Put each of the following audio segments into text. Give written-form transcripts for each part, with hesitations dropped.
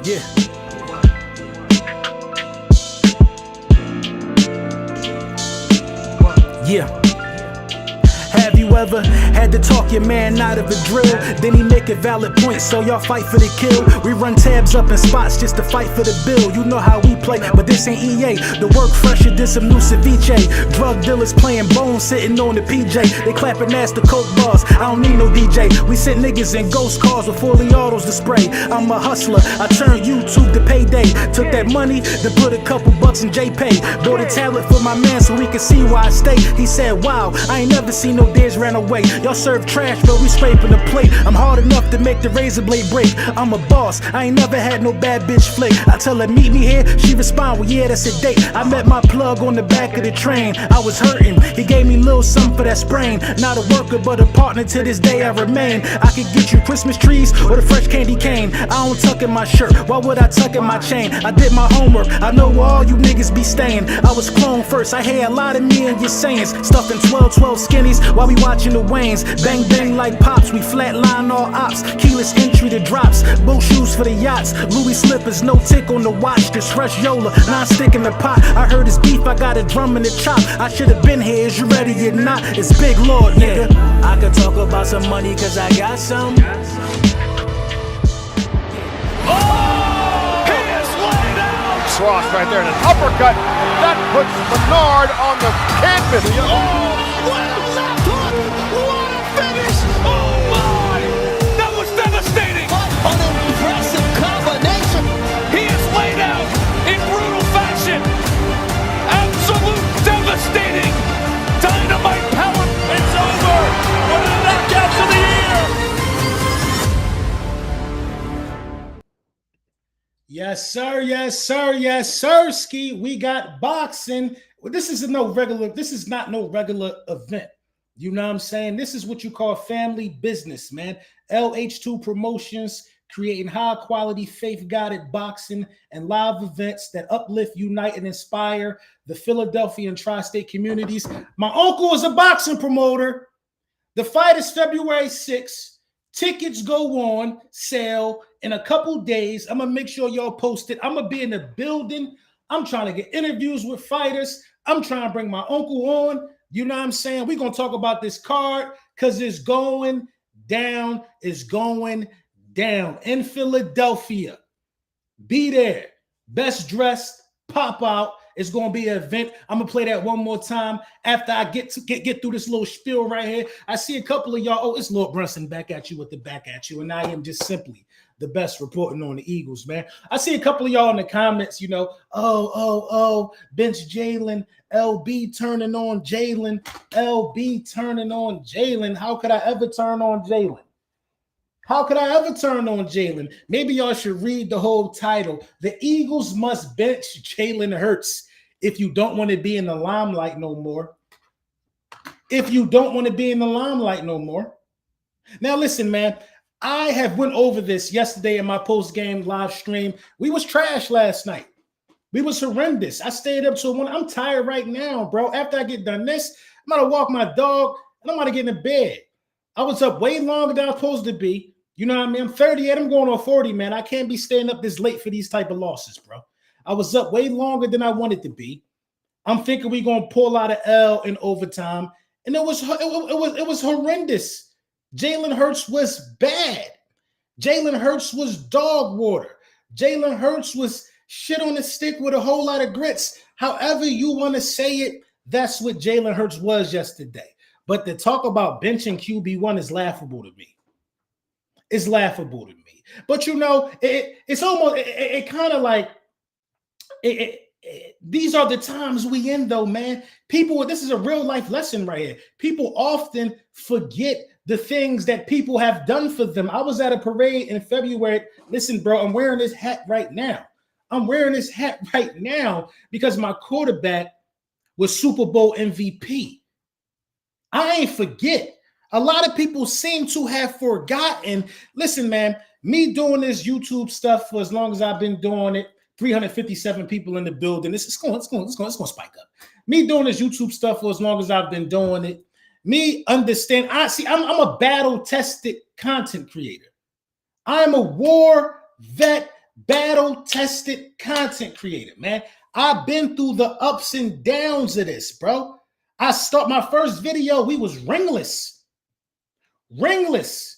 Yeah. Yeah. Have you ever had to talk your man out of a drill? Then he make a valid point, so y'all fight for the kill. We run tabs up in spots just to fight for the bill. You know how we play, but this ain't EA. The work fresher than some new ceviche. Drug dealers playing bones, sitting on the PJ. They clapping ass to coke bars. I don't need no DJ. We sent niggas in ghost cars with fully autos to spray. I'm a hustler. I turned YouTube to payday. Took that money, then put a couple bucks in JPay. Bought a tablet for my man so he could see where I stay. He said, wow, I ain't never seen no days ran away. Y'all serve trash, but we scraping the plate. I'm hard enough to make the razor blade break. I'm a boss, I ain't never had no bad bitch flick. I tell her meet me here, she respond, well yeah, that's a date. I met my plug on the back of the train. I was hurting, he gave me a little something for that sprain. Not a worker, but a partner, to this day I remain. I could get you Christmas trees or the fresh candy cane. I don't tuck in my shirt, why would I tuck in my chain? I did my homework, I know where all you niggas be staying. I was cloned first, I hear a lot of me and your sayings. Stuffing 12 skinnies while we watching the Waynes. Bang bang like pops, we flatline all ops. Keyless entry to drops, boat shoes for the yachts. Louis slippers, no tick on the watch. This fresh Yola, non-stick in the pot. I heard it's beef, I got a drum in the chop. I should've been here, is you ready or not? It's Big Lord, nigga. I could talk about some money cause I got some. Oh! He is laid out! Cross right there and an uppercut. That puts Bernard on the canvas. Oh! What a left hook! What a finish! Oh my! That was devastating! What an impressive combination! He is laid out in brutal fashion. Absolute devastating dynamite power. It's over. One of the knockouts of the year. Yes, sir. Yes, sir. Yes, sirski. We got boxing. This is not no regular event. You know what I'm saying? This is what you call family business, man. LH2 Promotions, creating high quality, faith guided boxing and live events that uplift, unite, and inspire the Philadelphia and tri-state communities. My uncle is a boxing promoter. The fight is February 6th. Tickets go on sale in a couple days. I'm gonna make sure y'all post it. I'm gonna be in the building. I'm trying to get interviews with fighters. I'm trying to bring my uncle on. You know what I'm saying? We're going to talk about this card because it's going down. It's going down in Philadelphia. Be there. Best dressed, pop out. It's going to be an event. I'm going to play that one more time after I get through this little spiel right here. I see a couple of y'all. Oh, it's Lord Brunson back at you with the back at you. And I am just simply the best reporting on the Eagles, man. I see a couple of y'all in the comments, you know, bench Jalen, LB turning on Jalen, LB turning on Jalen. How could I ever turn on Jalen? How could I ever turn on Jalen? Maybe y'all should read the whole title. The Eagles must bench Jalen Hurts if you don't want to be in the limelight no more. If you don't want to be in the limelight no more. Now, listen, man. I have went over this yesterday in my post-game live stream. We was trash last night. We was horrendous. I stayed up till 1. I'm tired right now, bro. After I get done this, I'm going to walk my dog, and I'm going to get in bed. I was up way longer than I was supposed to be. You know what I mean? I'm 38. I'm going on 40, man. I can't be staying up this late for these type of losses, bro. I was up way longer than I wanted to be. I'm thinking we're going to pull out an L in overtime, and it was horrendous. Jalen Hurts was bad. Jalen Hurts was dog water. Jalen Hurts was shit on the stick with a whole lot of grits. However you want to say it, that's what Jalen Hurts was yesterday. But to talk about benching QB1 is laughable to me. It's laughable to me. But you know, it's almost it kind of like these are the times we in though, man. People, this is a real life lesson right here. People often forget the things that people have done for them. I was at a parade in February. Listen, bro, I'm wearing this hat right now. I'm wearing this hat right now because my quarterback was Super Bowl MVP. I ain't forget. A lot of people seem to have forgotten. Listen, man, me doing this YouTube stuff for as long as I've been doing it, 357 people in the building. It's going to spike up. Me doing this YouTube stuff for as long as I've been doing it. Me understand. I'm a battle-tested content creator. I'm a war vet battle-tested content creator, man. I've been through the ups and downs of this, bro. I start my first video, we was ringless. Ringless.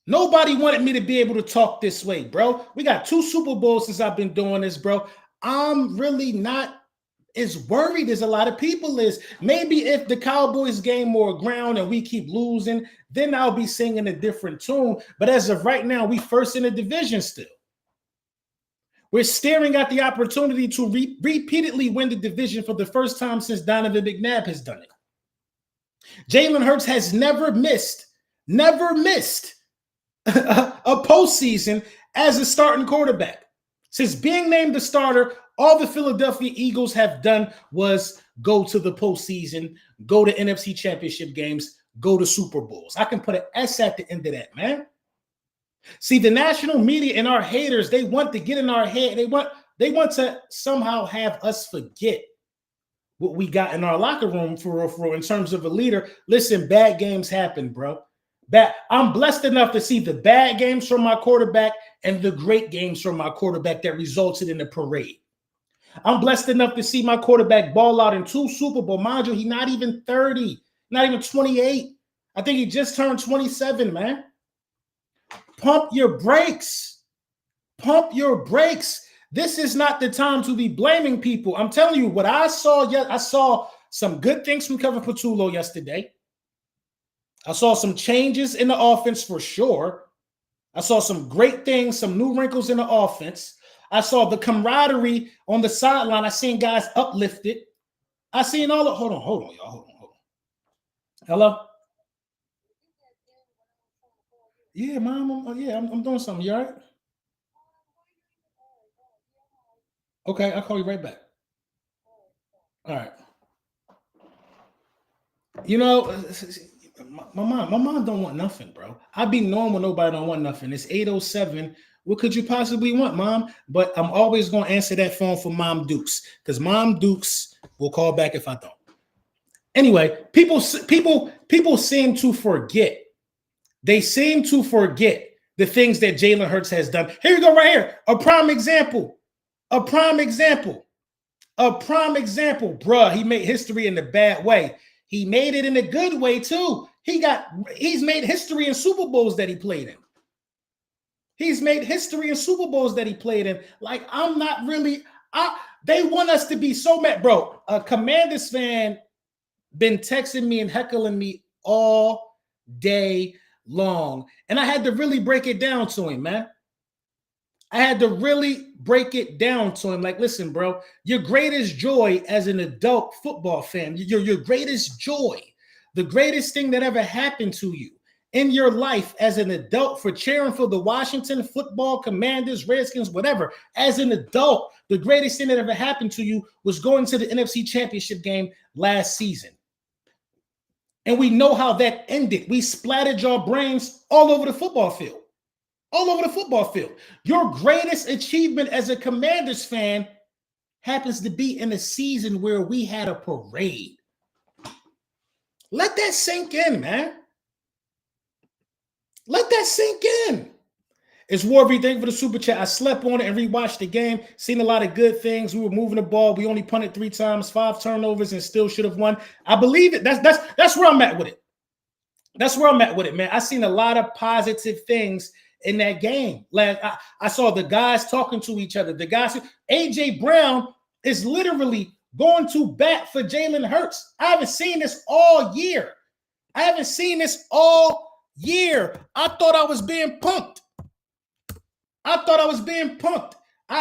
Nobody wanted me to be able to talk this way, bro. We got 2 Super Bowls since I've been doing this, bro. I'm really not as worried as a lot of people is. Maybe if the Cowboys gain more ground and we keep losing, then I'll be singing a different tune. But as of right now, we first in the division still. We're staring at the opportunity to repeatedly win the division for the first time since Donovan McNabb has done it. Jalen Hurts has never missed a postseason as a starting quarterback. Since being named the starter, all the Philadelphia Eagles have done was go to the postseason, go to NFC Championship games, go to Super Bowls. I can put an S at the end of that, man. See, the national media and our haters, they want to get in our head. They want to somehow have us forget what we got in our locker room for in terms of a leader. Listen, bad games happen, bro. I'm blessed enough to see the bad games from my quarterback and the great games from my quarterback that resulted in a parade. I'm blessed enough to see my quarterback ball out in 2 Super Bowl. Mind you, he's not even 30, not even 28. I think he just turned 27, man. Pump your brakes. Pump your brakes. This is not the time to be blaming people. I'm telling you what I saw. I saw some good things from Kevin Patullo yesterday. I saw some changes in the offense for sure. I saw some great things, some new wrinkles in the offense. I saw the camaraderie on the sideline. I seen guys uplifted. I seen all of, hold on, y'all. Hold on. Hello? Yeah, Mom. I'm doing something. You all right? Okay, I'll call you right back. All right. You know, my mom don't want nothing, bro. I be knowing when nobody don't want nothing. It's 8:07. What could you possibly want, Mom? But I'm always going to answer that phone for Mom Dukes, because Mom Dukes will call back if I don't. Anyway, people seem to forget. They seem to forget the things that Jalen Hurts has done. Here we go, right here. A prime example. Bruh, he made history in the bad way. He made it in a good way, too. He's made history in Super Bowls that he played in. Like, I'm not really, they want us to be so mad. Bro, a Commanders fan been texting me and heckling me all day long. And I had to really break it down to him, man. Like, listen, bro, your greatest joy as an adult football fan, your greatest joy, the greatest thing that ever happened to you in your life as an adult for cheering for the Washington Football Commanders, Redskins, whatever, as an adult, the greatest thing that ever happened to you was going to the NFC Championship game last season. And we know how that ended. We splattered your brains all over the football field. Your greatest achievement as a Commanders fan happens to be in a season where we had a parade. Let that sink in, man. Let that sink in. It's Warby. Thank you for the super chat. I slept on it and rewatched the game. Seen a lot of good things. We were moving the ball. We only punted 3 times, 5 turnovers, and still should have won. I believe it. That's where I'm at with it. Man. I seen a lot of positive things in that game. Like I saw the guys talking to each other. The guys, AJ Brown is literally going to bat for Jalen Hurts. I haven't seen this all year. I thought I was being punked. I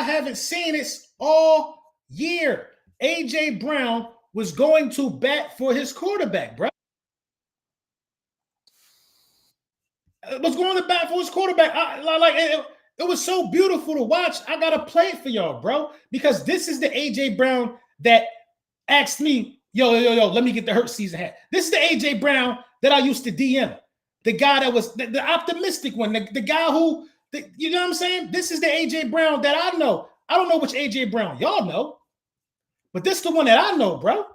haven't seen this all year. AJ Brown was going to bat for his quarterback, bro. Was going to bat for his quarterback. It was so beautiful to watch. I gotta play it for y'all, bro, because this is the AJ Brown that asked me, yo, let me get the Hurt season hat. This is the AJ Brown that I used to DM, the guy that was the optimistic one, the guy who, you know what I'm saying? This is the AJ Brown that I know. I don't know which AJ Brown y'all know, but this is the one that I know, bro.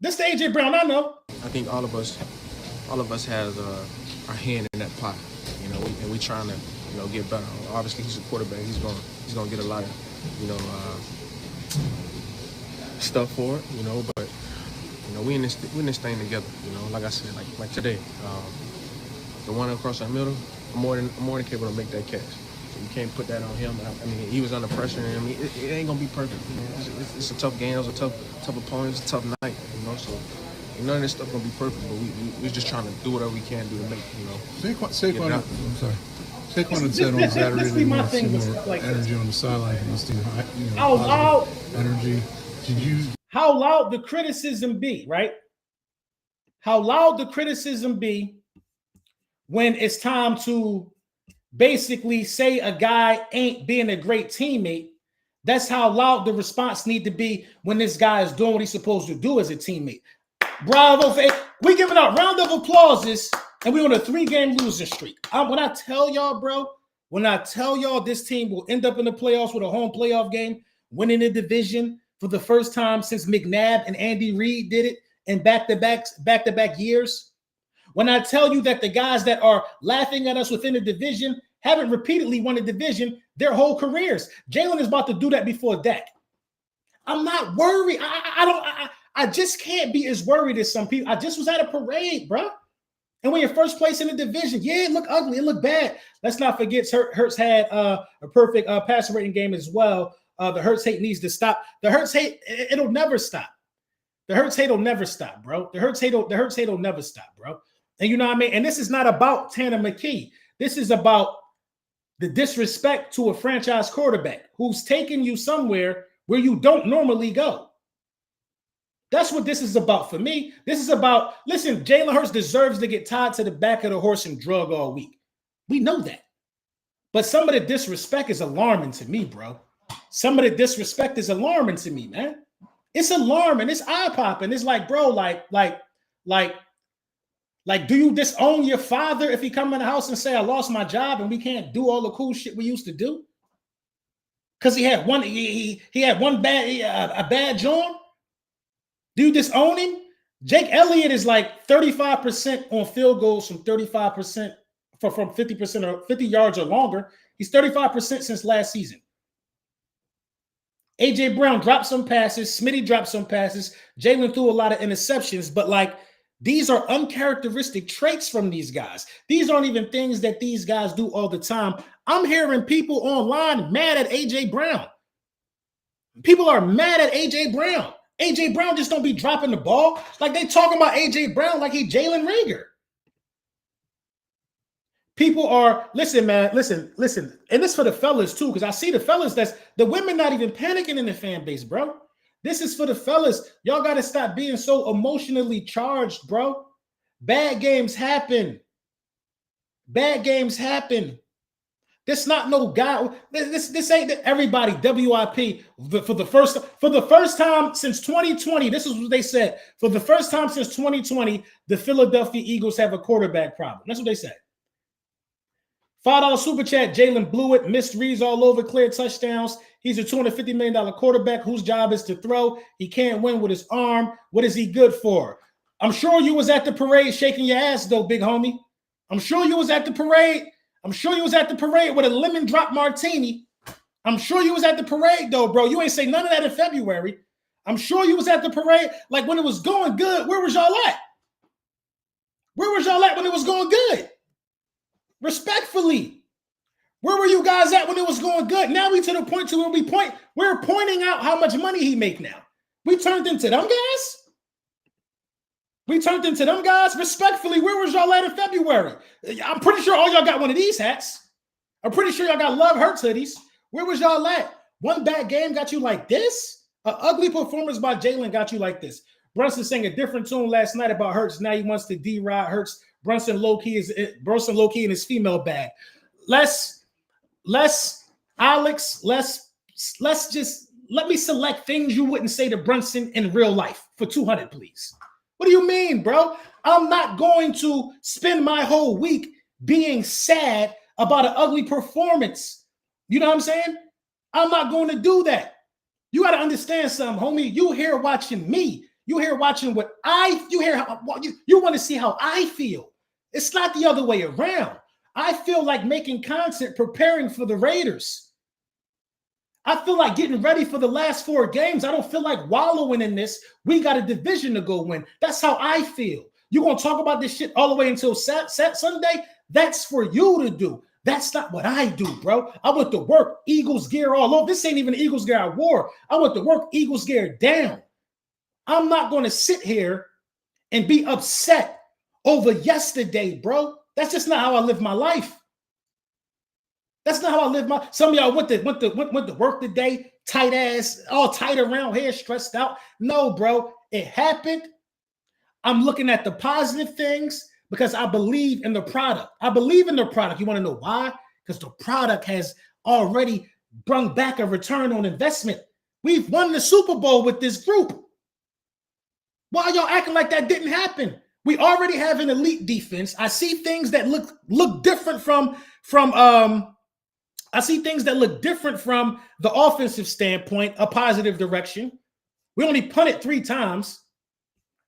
This is the AJ Brown I know. I think all of us has our hand in that pot, you know, and we trying to get better. Obviously, he's a quarterback. He's gonna get a lot of, stuff for it, But we in this thing together. Like I said, like today, the one across the middle, I'm more than capable to make that catch. So you can't put that on him. I mean, he was under pressure. I mean, it ain't gonna be perfect. It's a tough game. It was a tough opponent. It's a tough night. So none of this stuff gonna be perfect. But we're just trying to do whatever we can do to make Saquon, I'm sorry. Saquon had said on Saturday that he wants some more energy on the sideline. He wants to, how loud energy. How loud the criticism be, right? How loud the criticism be when it's time to basically say a guy ain't being a great teammate. That's how loud the response need to be when this guy is doing what he's supposed to do as a teammate. Bravo. We giving out round of applauses, and we're on a 3-game losing streak. When I tell y'all, bro, this team will end up in the playoffs with a home playoff game, winning the division for the first time since McNabb and Andy Reid did it in back-to-back years. When I tell you that the guys that are laughing at us within the division haven't repeatedly won a division their whole careers. Jalen is about to do that before Dak. I'm not worried. I just can't be as worried as some people. I just was at a parade, bro. And when you're first place in the division, yeah, it looked ugly. It looked bad. Let's not forget Hurts had a perfect passer rating game as well. The Hurts hate needs to stop. The Hurts hate, it'll never stop. The Hurts hate will never stop, bro. The Hurts hate will never stop, bro. And you know what I mean? And this is not about Tanner McKee. This is about the disrespect to a franchise quarterback who's taking you somewhere where you don't normally go. That's what this is about for me. This is about, listen, Jalen Hurts deserves to get tied to the back of the horse and drug all week. We know that. But some of the disrespect is alarming to me, bro. Some of the disrespect is alarming to me, man. It's alarming. It's eye-popping. It's like, bro, do you disown your father if he come in the house and say, I lost my job and we can't do all the cool shit we used to do? Because he had one, he had one a bad joint? Do you disown him? Jake Elliott is like 35% on field goals from 35% from 50% or 50 yards or longer. He's 35% since last season. A.J. Brown dropped some passes. Smitty dropped some passes. Jalen threw a lot of interceptions, but these are uncharacteristic traits from these guys. These aren't even things that these guys do all the time. I'm hearing people online mad at A.J. Brown. People are mad at A.J. Brown. A.J. Brown just don't be dropping the ball. Like they talking about A.J. Brown like he Jalen Reagor. People are, listen, man, listen. And this for the fellas too, because I see the fellas the women not even panicking in the fan base, bro. This is for the fellas. Y'all got to stop being so emotionally charged, bro. Bad games happen. Bad games happen. This not no guy. This ain't everybody. WIP for the first time since 2020. This is what they said. For the first time since 2020, the Philadelphia Eagles have a quarterback problem. That's what they said. $5 super chat. Jalen blew it. Missed reads all over. Clear touchdowns. He's a $250 million quarterback whose job is to throw. He can't win with his arm. What is he good for? I'm sure you was at the parade shaking your ass, though, big homie. I'm sure you was at the parade. I'm sure you was at the parade with a lemon drop martini. I'm sure you was at the parade, though, bro. You ain't say none of that in February. I'm sure you was at the parade. Like when it was going good, where was y'all at? Where was y'all at when it was going good? Respectfully. Where were you guys at when it was going good? Now we to the point to where we're pointing out how much money he make now. We turned into them guys. We turned into them guys. Respectfully, where was y'all at in February? I'm pretty sure all y'all got one of these hats. I'm pretty sure y'all got Love Hurts hoodies. Where was y'all at? One bad game got you like this? An ugly performance by Jalen got you like this. Brunson sang a different tune last night about Hurts. Now he wants to D-Rod Hurts. Brunson low-key in his female bag. Alex, just let me select things you wouldn't say to Brunson in real life for 200, please. What do you mean, bro? I'm not going to spend my whole week being sad about an ugly performance. You know what I'm saying? I'm not going to do that. You got to understand something, homie. You here watching me. You here watching what you want to see how I feel. It's not the other way around. I feel like making content, preparing for the Raiders. I feel like getting ready for the last 4 games. I don't feel like wallowing in this. We got a division to go win. That's how I feel. You're going to talk about this shit all the way until Sunday? That's for you to do. That's not what I do, bro. I went to work, Eagles gear all over. This ain't even Eagles gear I wore. I went to work, Eagles gear down. I'm not going to sit here and be upset over yesterday, bro. That's just not how I live my life. That's not how I live my. Some of y'all went to work today, tight ass, all tight around here, stressed out. No, bro, it happened. I'm looking at the positive things because I believe in the product. I believe in the product. You want to know why? Because the product has already brought back a return on investment. We've won the Super Bowl with this group. Why are y'all acting like that didn't happen? We already have an elite defense. I see things that look different from I see things that look different from the offensive standpoint, a positive direction. We only punted 3 times.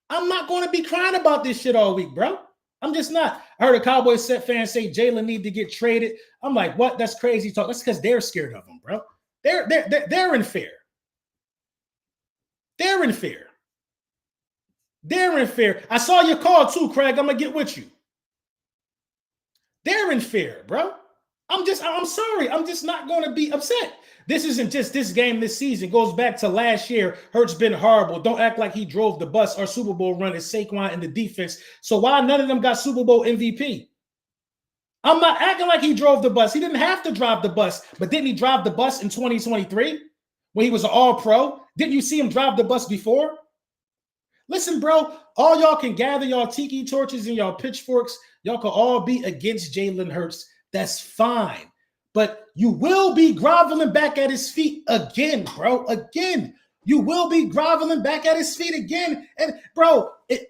I'm not going to be crying about this shit all week, bro. I'm just not. I heard a Cowboys set fan say Jalen need to get traded. I'm like, what? That's crazy talk. That's because they're scared of him, bro. They're in fear. They're in fear. They're in fear. I saw your call too, Craig. I'm gonna get with you. They're in fear, bro. I'm sorry. I'm just not going to be upset. This isn't just this game this season. It goes back to last year. Hurts been horrible. Don't act like he drove the bus. Our Super Bowl run is Saquon in the defense. So why none of them got Super Bowl MVP? I'm not acting like he drove the bus. He didn't have to drive the bus. But didn't he drive the bus in 2023 when he was an all-pro? Didn't you see him drive the bus before? Listen, bro, all y'all can gather y'all tiki torches and y'all pitchforks. Y'all can all be against Jalen Hurts. That's fine. But you will be groveling back at his feet again, bro. Again. You will be groveling back at his feet again. And, bro, it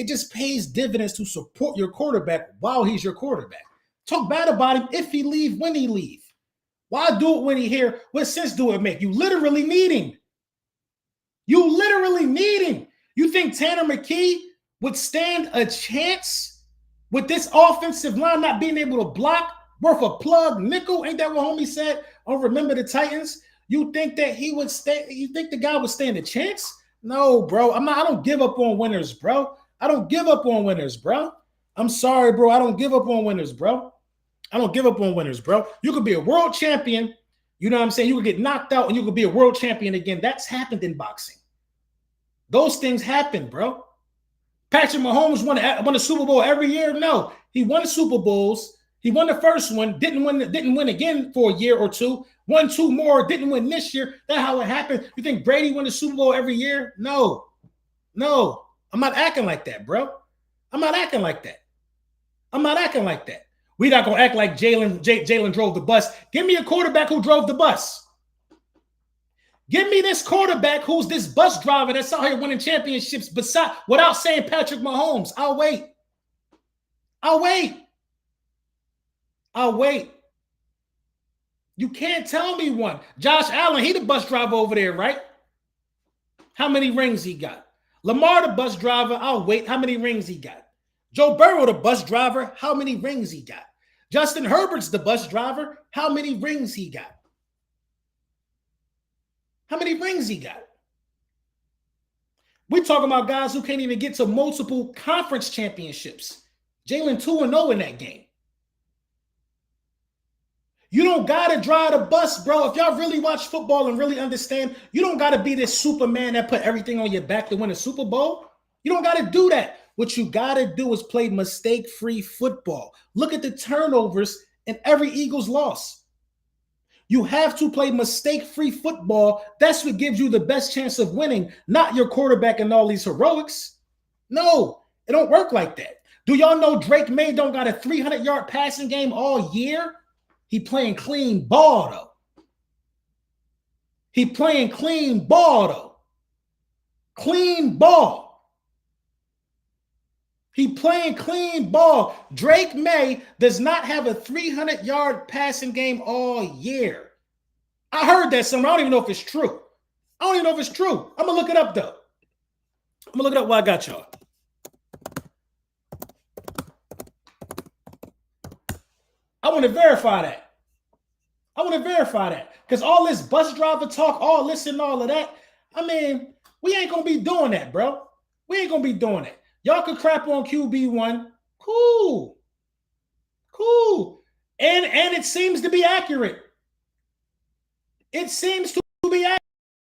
just pays dividends to support your quarterback while he's your quarterback. Talk bad about him if he leave, when he leave. Why do it when he here? What sense do it make? You literally need him. You literally need him. You think Tanner McKee would stand a chance with this offensive line not being able to block worth a plug nickel? Ain't that what homie said on Remember the Titans? You think that he would stay? You think the guy would stand a chance? No, bro. I don't give up on winners, bro. I don't give up on winners, bro. I'm sorry, bro. I don't give up on winners, bro. I don't give up on winners, bro. You could be a world champion. You know what I'm saying? You could get knocked out and you could be a world champion again. That's happened in boxing. Those things happen, bro. Patrick Mahomes won a Super Bowl every year. No, he won the Super Bowls. He won the first one, didn't win again for a year or two. Won 2 more, didn't win this year. That's how it happened. You think Brady won the Super Bowl every year? No. I'm not acting like that, bro. I'm not acting like that. We're not gonna act like Jalen drove the bus. Give me a quarterback who drove the bus. Give me this quarterback who's this bus driver that's out here winning championships without saying Patrick Mahomes. I'll wait. You can't tell me one. Josh Allen, he the bus driver over there, right? How many rings he got? Lamar, the bus driver, I'll wait. How many rings he got? Joe Burrow, the bus driver, how many rings he got? Justin Herbert's the bus driver, how many rings he got? How many rings he got? We're talking about guys who can't even get to multiple conference championships. Jalen 2-0 in that game. You don't got to drive the bus, bro. If y'all really watch football and really understand, you don't got to be this Superman that put everything on your back to win a Super Bowl. You don't got to do that. What you got to do is play mistake-free football. Look at the turnovers in every Eagles loss. You have to play mistake-free football. That's what gives you the best chance of winning, not your quarterback and all these heroics. No, it don't work like that. Do y'all know Drake May don't got a 300-yard passing game all year? He playing clean ball, though. Clean ball. He playing clean ball. Drake May does not have a 300-yard passing game all year. I heard that somewhere. I don't even know if it's true. I'm going to look it up, though. I'm going to look it up while I got y'all. I want to verify that. I want to verify that. Because all this bus driver talk, all this and all of that, I mean, we ain't going to be doing that, bro. We ain't going to be doing it. Y'all could crap on QB1. Cool. Cool. And it seems to be accurate. It seems to be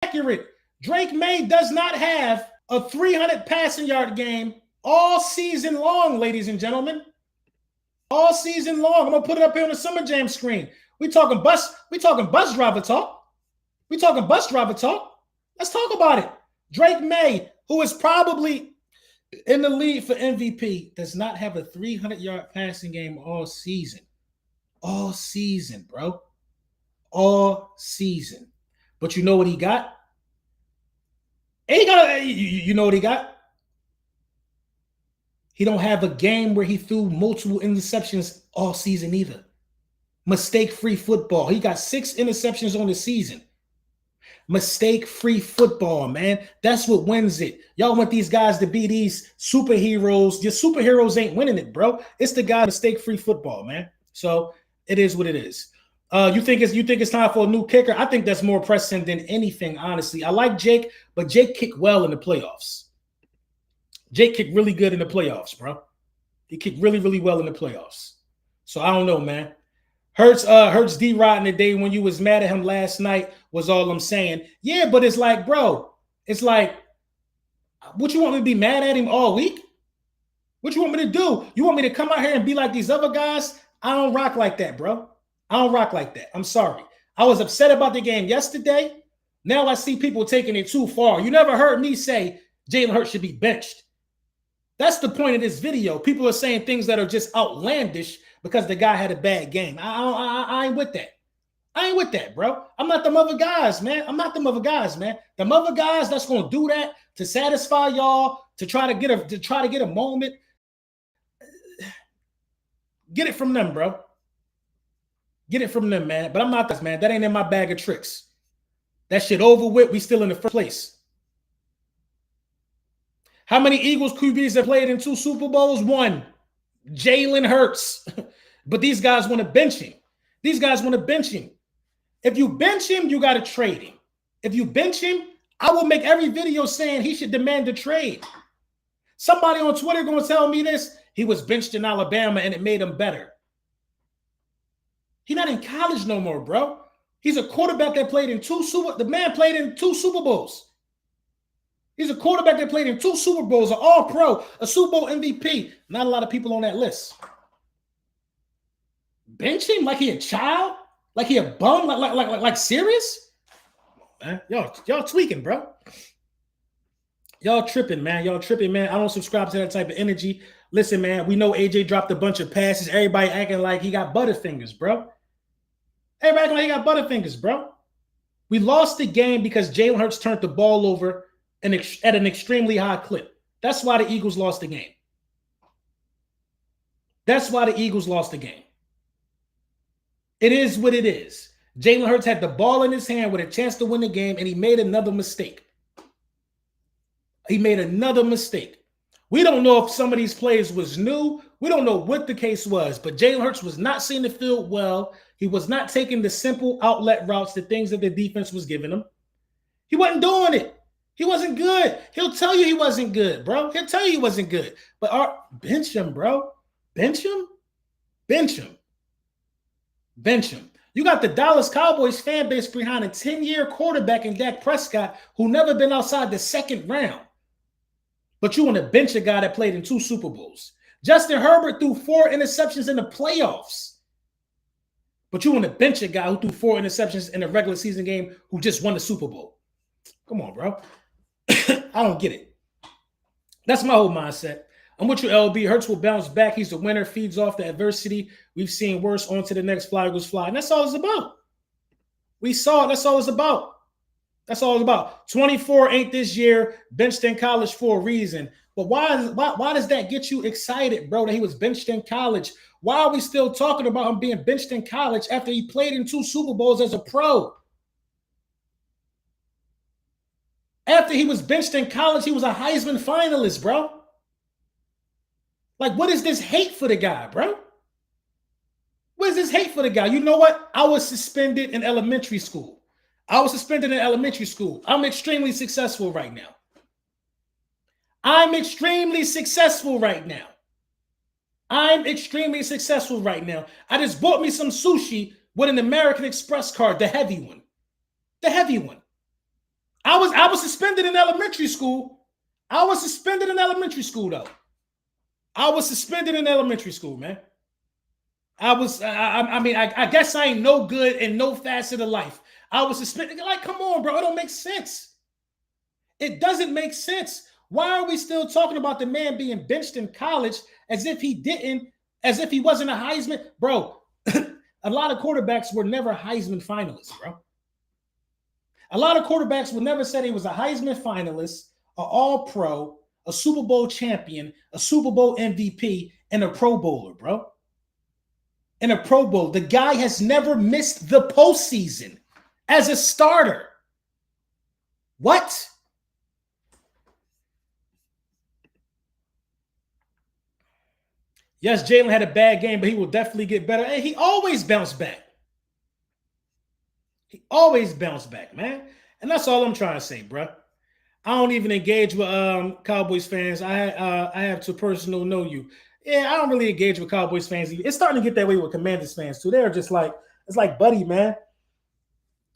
accurate. Drake May does not have a 300 passing yard game all season long, ladies and gentlemen. All season long. I'm going to put it up here on the Summer Jam screen. We talking bus driver talk. We talking bus driver talk. Let's talk about it. Drake May, who is probably in the lead for MVP, does not have a 300-yard passing game all season. All season, bro. All season. But you know what he got? You know what he got? He don't have a game where he threw multiple interceptions all season either. Mistake-free football. He got 6 interceptions on the season. Mistake-free football, man. That's what wins it. Y'all want these guys to be these superheroes. Your superheroes ain't winning it, bro. It's the guy mistake-free football, man. So it is what it is. You think it's time for a new kicker? I think that's more pressing than anything, honestly. I like Jake, but Jake kicked well in the playoffs. Jake kicked really good in the playoffs, bro. He kicked really, really well in the playoffs. So I don't know, man. Hurts D-Rod the day when you was mad at him last night was all I'm saying. Yeah, but it's like, bro, it's like, what you want me to be mad at him all week? What you want me to do? You want me to come out here and be like these other guys? I don't rock like that, bro. I don't rock like that. I'm sorry. I was upset about the game yesterday. Now I see people taking it too far. You never heard me say Jalen Hurts should be benched. That's the point of this video. People are saying things that are just outlandish because the guy had a bad game. I ain't with that. I ain't with that, bro. I'm not them other guys, man. I'm not them other guys, man. Them other guys that's gonna do that to satisfy y'all, to try to get a moment. Get it from them, bro. Get it from them, man. But I'm not this, man. That ain't in my bag of tricks. That shit over with. We still in the first place. How many Eagles QBs have played in 2 Super Bowls? 1. Jalen Hurts. But these guys want to bench him. These guys want to bench him. If you bench him, you got to trade him. If you bench him, I will make every video saying he should demand a trade. Somebody on Twitter going to tell me this. He was benched in Alabama and it made him better. He's not in college no more, bro. He's a quarterback that played in 2 The man played in 2 Super Bowls. He's a quarterback that played in 2 Super Bowls, an All-Pro, a Super Bowl MVP. Not a lot of people on that list. Bench him like he a child? Like he a bum? Like serious? Man, y'all tweaking, bro. Y'all tripping, man. Y'all tripping, man. I don't subscribe to that type of energy. Listen, man, we know AJ dropped a bunch of passes. Everybody acting like he got butterfingers, bro. Everybody acting like he got butterfingers, bro. We lost the game because Jalen Hurts turned the ball over at an extremely high clip. That's why the Eagles lost the game. That's why the Eagles lost the game. It is what it is. Jalen Hurts had the ball in his hand with a chance to win the game, and he made another mistake. He made another mistake. We don't know if some of these plays was new. We don't know what the case was, but Jalen Hurts was not seeing the field well. He was not taking the simple outlet routes, the things that the defense was giving him. He wasn't doing it. He wasn't good. He'll tell you he wasn't good, bro. He'll tell you he wasn't good. But bench him, bro. Bench him. Bench him. Bench him. You got the Dallas Cowboys fan base behind a 10-year quarterback in Dak Prescott who never been outside the 2nd round. But you want to bench a guy that played in 2 Super Bowls. Justin Herbert threw 4 interceptions in the playoffs. But you want to bench a guy who threw 4 interceptions in a regular season game who just won the Super Bowl. Come on, bro. I don't get it. That's my whole mindset. I'm with you, LB. Hurts will bounce back. He's the winner, feeds off the adversity. We've seen worse. On to the next. Fly, Eagles fly. And that's all it's about. We saw it. That's all it's about. That's all it's about. 24 ain't this year. Benched in college for a reason. But why does that get you excited, bro, that he was benched in college? Why are we still talking about him being benched in college after he played in 2 Super Bowls as a pro? After he was benched in college, he was a Heisman finalist, bro. Like, what is this hate for the guy, bro? Where's this hate for the guy? You know what? I was suspended in elementary school. I'm extremely successful right now. I'm extremely successful right now. I just bought me some sushi with an American Express card, the heavy one. I was suspended in elementary school. Though. I was suspended in elementary school, man. I guess I ain't no good in no facet of life. I was suspended. Like, come on, bro. It don't make sense. It doesn't make sense. Why are we still talking about the man being benched in college as if he wasn't a Heisman? Bro, a lot of quarterbacks were never Heisman finalists, bro. A lot of quarterbacks would never say he was a Heisman finalist, an All-Pro, a Super Bowl champion, a Super Bowl MVP, and a Pro Bowler, bro. And a Pro Bowl. The guy has never missed the postseason as a starter. What? Yes, Jalen had a bad game, but he will definitely get better. And he always bounced back. Man. And that's all I'm trying to say, bro. I don't even engage with Cowboys fans. I have to personally know you. Yeah, I don't really engage with Cowboys fans. It's starting to get that way with Commanders fans too. They're just like, it's like, buddy, man.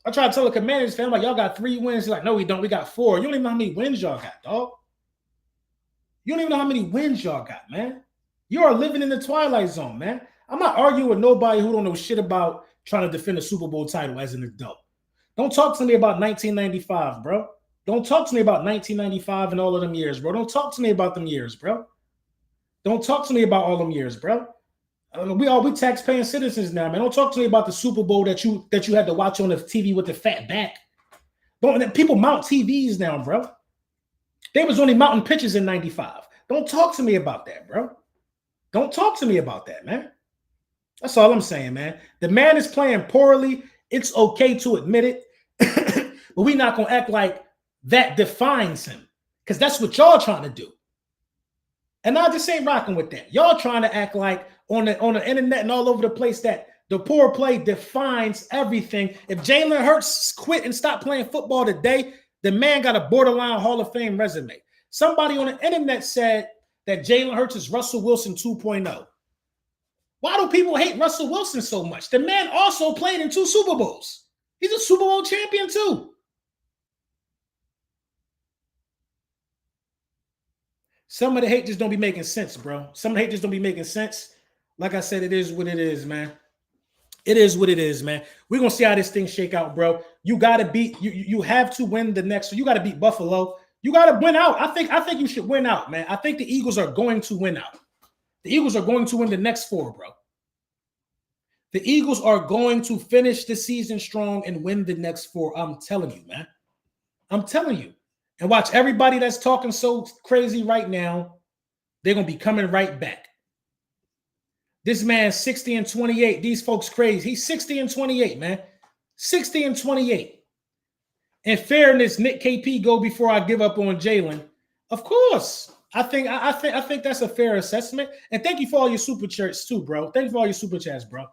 I try to tell a Commanders fan, like, y'all got 3 wins. They're like, no, we don't. We got 4. You don't even know how many wins y'all got, dog. You don't even know how many wins y'all got, man. You are living in the twilight zone, man. I'm not arguing with nobody who don't know shit about trying to defend a Super Bowl title as an adult. Don't talk to me about 1995, bro. Don't talk to me about 1995 and all of them years, bro. Don't talk to me about them years, bro. Don't talk to me about all them years, bro. We tax-paying citizens now, man. Don't talk to me about the Super Bowl that you had to watch on the TV with the fat back. People mount TVs now, bro. They was only mounting pitches in 95. Don't talk to me about that, bro. Don't talk to me about that, man. That's all I'm saying, man. The man is playing poorly. It's okay to admit it. But we're not going to act like that defines him, because that's what y'all trying to do. And I just ain't rocking with that. Y'all trying to act like on the internet and all over the place that the poor play defines everything. If Jalen Hurts quit and stopped playing football today, the man got a borderline Hall of Fame resume. Somebody on the internet said that Jalen Hurts is Russell Wilson 2.0. Why do people hate Russell Wilson so much? The man also played in 2 Super Bowls. He's a Super Bowl champion too. Some of the hate just don't be making sense, bro. Some of the hate just don't be making sense. Like I said, it is what it is, man. It is what it is, man. We're going to see how this thing shake out, bro. You got to beat, you have to win the next. You got to beat Buffalo. You got to win out. I think you should win out, man. I think the Eagles are going to win out. The Eagles are going to win the next 4, bro. The Eagles are going to finish the season strong and win the next 4. I'm telling you, man. I'm telling you. And watch, everybody that's talking so crazy right now, they're going to be coming right back. This man's 60-28. These folks crazy. He's 60-28, man. 60-28. In fairness, Nick KP go before I give up on Jalen. Of course. I think that's a fair assessment. And thank you for all your super chats too, bro. Thank you for all your super chats, bro.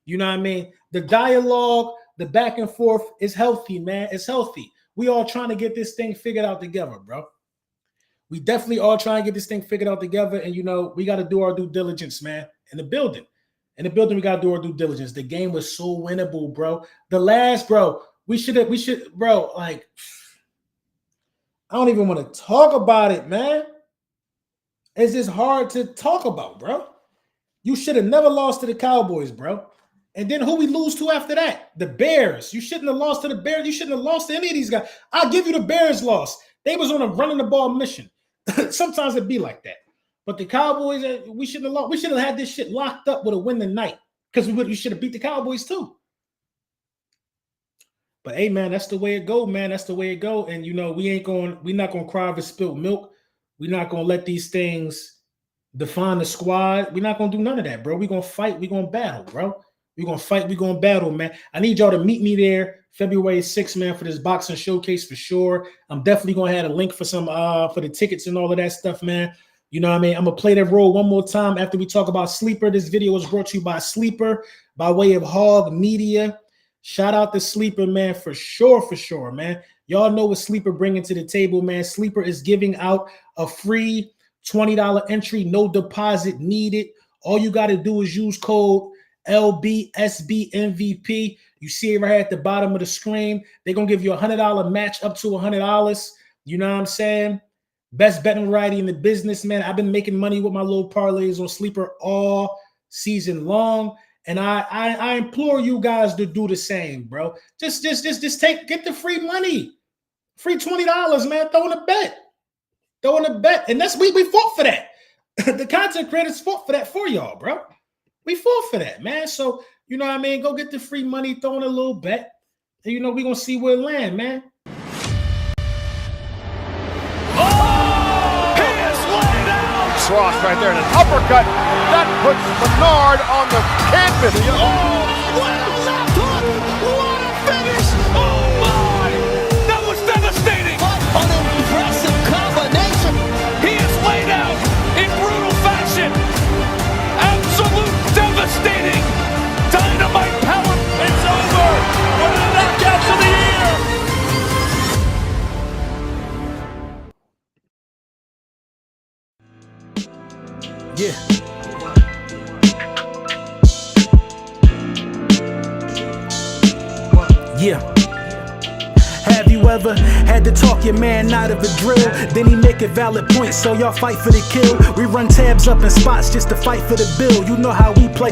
You know what I mean? The dialogue, the back and forth is healthy, man. It's healthy. We all trying to get this thing figured out together, bro. We definitely all trying to get this thing figured out together. And, you know, we got to do our due diligence, man, in the building. In the building, we got to do our due diligence. The game was so winnable, bro. The last, bro, we should, bro, like, I don't even want to talk about it, man. It's just hard to talk about, bro. You should have never lost to the Cowboys, bro. And then who we lose to after that? The Bears. You shouldn't have lost to the Bears. You shouldn't have lost to any of these guys. I'll give you the Bears loss. They was on a running the ball mission. Sometimes it'd be like that. But the Cowboys, we shouldn't have lost. We should have had this shit locked up with a win tonight, because you should have beat the Cowboys too. But hey, man, that's the way it go, man. That's the way it go. And you know, we're not gonna cry over spilled milk. We're not gonna let these things define the squad. We're not gonna do none of that, bro. We're gonna fight. We're gonna battle, bro. We're going to fight. We're going to battle, man. I need y'all to meet me there February 6th, man, for this boxing showcase for sure. I'm definitely going to have a link for some for the tickets and all of that stuff, man. You know what I mean? I'm going to play that role one more time after we talk about Sleeper. This video was brought to you by Sleeper by way of Hog Media. Shout out to Sleeper, man, for sure, man. Y'all know what Sleeper bringing to the table, man. Sleeper is giving out a free $20 entry, no deposit needed. All you got to do is use code LBSBMVP. You see it right here at the bottom of the screen. They're going to give you a $100 match up to $100. You know what I'm saying? Best betting variety in the business, man. I've been making money with my little parlays on Sleeper all season long. And I implore you guys to do the same, bro. Just get the free money. Free $20, man. Throw in a bet. And that's we fought for that. The content creators fought for that for y'all, bro. We fought for that, man. So, you know what I mean? Go get the free money, throw in a little bet. And you know, we're gonna see where it land, man. Ross right there, and an uppercut that puts Bernard on the canvas. Oh, what a left hook! What a finish! Oh my! That was devastating! What an impressive combination! He is laid out in brutal fashion. Absolute devastating dynamite power. It's over. One of the knockouts of the year. Yeah. Yeah. Have you ever had to talk your man out of a drill? Then he make a valid point, so y'all fight for the kill. We run tabs up in spots just to fight for the bill. You know how we play.